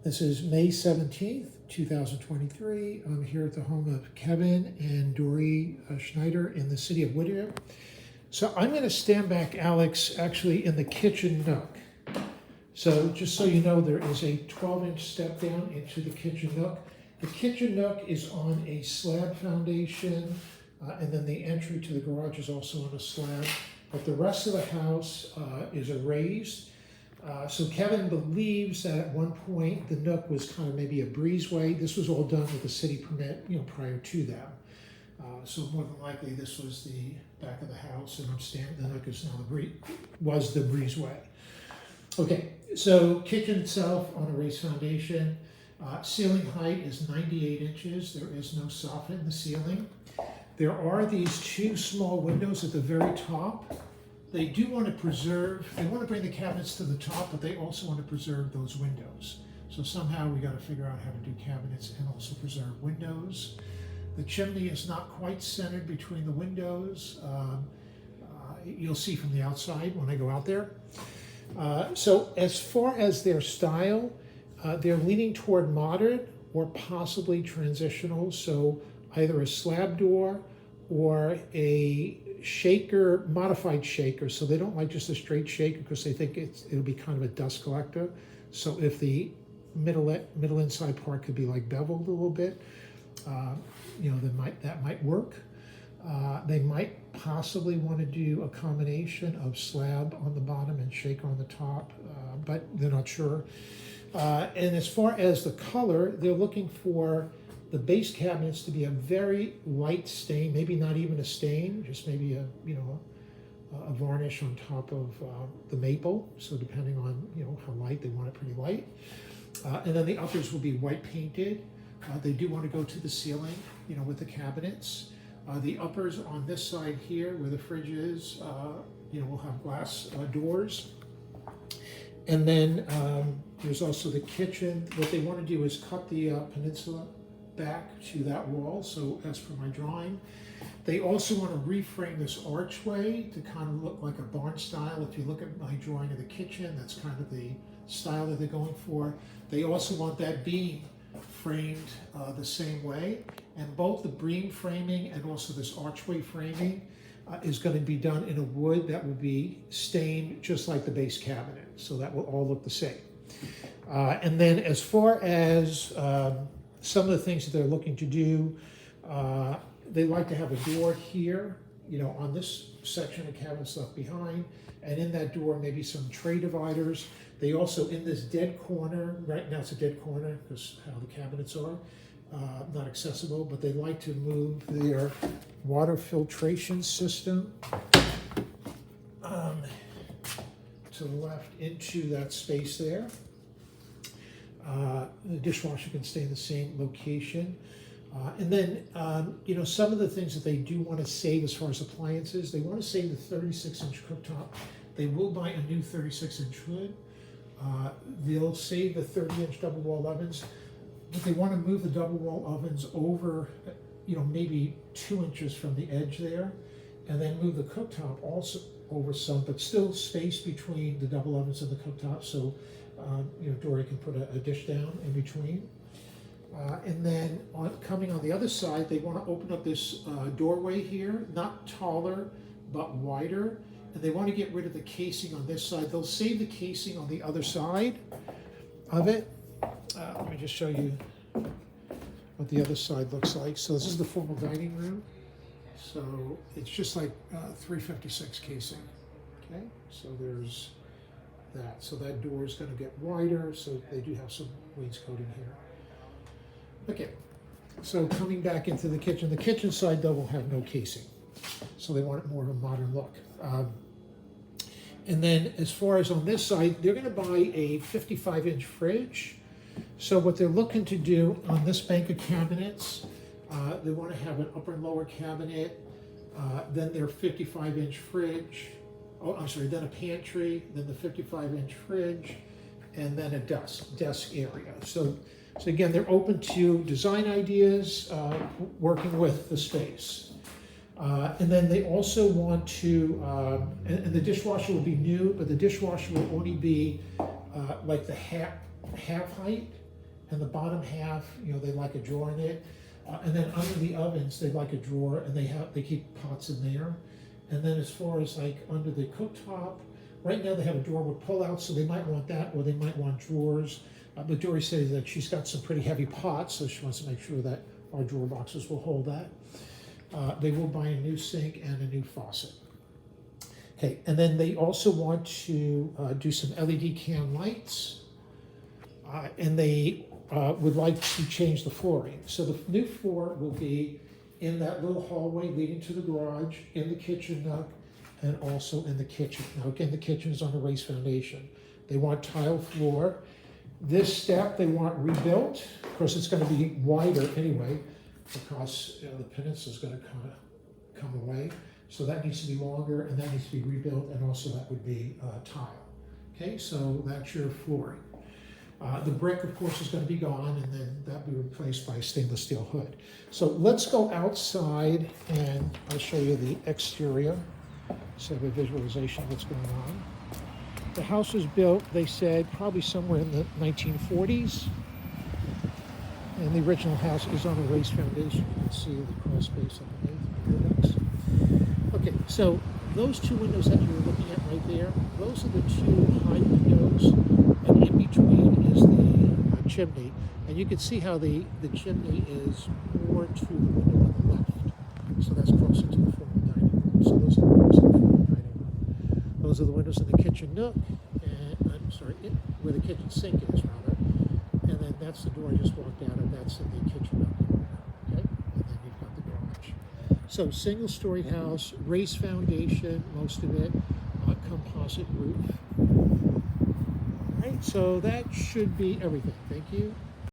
This is May 17th, 2023. I'm here at the home of Kevin and Dory Schneider in the city of Whittier. So I'm going to stand back, Alex, actually in the kitchen nook. So just so you know, there is a 12-inch step down into the kitchen nook. The kitchen nook is on a slab foundation, and then the entry to the garage is also on a slab. But the rest of the house is a raised. So Kevin believes that at one point the nook was kind of maybe a breezeway. This was all done with a city permit, prior to that. So more than likely this was the back of the house, and the nook is now was the breezeway. Okay, so kitchen itself on a raised foundation. Ceiling height is 98 inches. There is no soffit in the ceiling. There are these two small windows at the very top. They do want to bring the cabinets to the top, but they also want to preserve those windows. So somehow we got to figure out how to do cabinets and also preserve windows. The chimney is not quite centered between the windows. You'll see from the outside when I go out there. So as far as their style, they're leaning toward modern or possibly transitional. So either a slab door or a shaker, modified shaker. So they don't like just a straight shaker because they think it'll be kind of a dust collector. So if the middle inside part could be like beveled a little bit, that might work. They might possibly want to do a combination of slab on the bottom and shaker on the top, but they're not sure. And as far as the color, they're looking for the base cabinets to be a very light stain, maybe not even a stain, just maybe a varnish on top of the maple. So depending on how light, they want it pretty light. And then the uppers will be white painted. They do want to go to the ceiling, with the cabinets. The uppers on this side here, where the fridge is, will have glass doors. And then there's also the kitchen. What they want to do is cut the peninsula back to that wall, so as per my drawing. They also want to reframe this archway to kind of look like a barn style. If you look at my drawing of the kitchen, that's kind of the style that they're going for. They also want that beam framed the same way, and both the beam framing and also this archway framing is going to be done in a wood that will be stained just like the base cabinet, so that will all look the same. And then as far as some of the things that they're looking to do, they like to have a door here, on this section of cabinets left behind, and in that door maybe some tray dividers. They also, in this dead corner, right now it's a dead corner because how the cabinets are, not accessible, but they like to move their water filtration system to the left into that space there. The dishwasher can stay in the same location. And then, some of the things that they do want to save as far as appliances, they want to save the 36-inch cooktop. They will buy a new 36-inch hood. They'll save the 30-inch double wall ovens, but they want to move the double wall ovens over, maybe 2 inches from the edge there, and then move the cooktop also over some, but still space between the double ovens and the cooktop, so Dory can put a dish down in between. And then coming on the other side, they want to open up this doorway here, not taller, but wider. And they want to get rid of the casing on this side. They'll save the casing on the other side of it. Let me just show you what the other side looks like. So this is the formal dining room. So it's just like 356 casing. Okay, so there's that. So that door is going to get wider. So they do have some wainscoting here. Okay, so coming back into the kitchen side though will have no casing. So they want it more of a modern look. And then as far as on this side, they're going to buy a 55-inch fridge. So what they're looking to do on this bank of cabinets, they want to have an upper and lower cabinet, then their 55-inch fridge, then a pantry, then the 55-inch fridge, and then a desk area. So again, they're open to design ideas, working with the space. And then they also want to, and the dishwasher will be new, but the dishwasher will only be like the half height and the bottom half, you know, they like a drawer in it. And then under the ovens, they like a drawer, and they keep pots in there. And then as far as like under the cooktop, right now they have a drawer with pull-outs, so they might want that, or they might want drawers. But Dory says that she's got some pretty heavy pots, so she wants to make sure that our drawer boxes will hold that. They will buy a new sink and a new faucet. Okay, and then they also want to do some LED can lights, and they would like to change the flooring. So the new floor will be in that little hallway leading to the garage, in the kitchen nook, and also in the kitchen. Now again, the kitchen is on a raised foundation. They want tile floor. This step they want rebuilt. Of course, it's going to be wider anyway, because the peninsula is going to kind of come away. So that needs to be longer, and that needs to be rebuilt, and also that would be tile. Okay, so that's your flooring. The brick, of course, is going to be gone, and then that will be replaced by a stainless steel hood. So let's go outside, and I'll show you the exterior, so have a visualization of what's going on. The house was built, they said, probably somewhere in the 1940s. And the original house is on a raised foundation. You can see the crawl space underneath. Okay, so those two windows that you're looking at right there, those are the two high windows, and in between is the chimney. And you can see how the chimney is more to the window on the left. So that's closer to the formal dining room. So those are the windows in the formal dining room. Those are the windows in the kitchen nook, and I'm sorry, where the kitchen sink is, rather. And then that's the door I just walked out of. That's in the kitchen nook area. Okay, and then you've got the garage. So single-story house, raised foundation, most of it, composite roof. All right, so that should be everything. Thank you.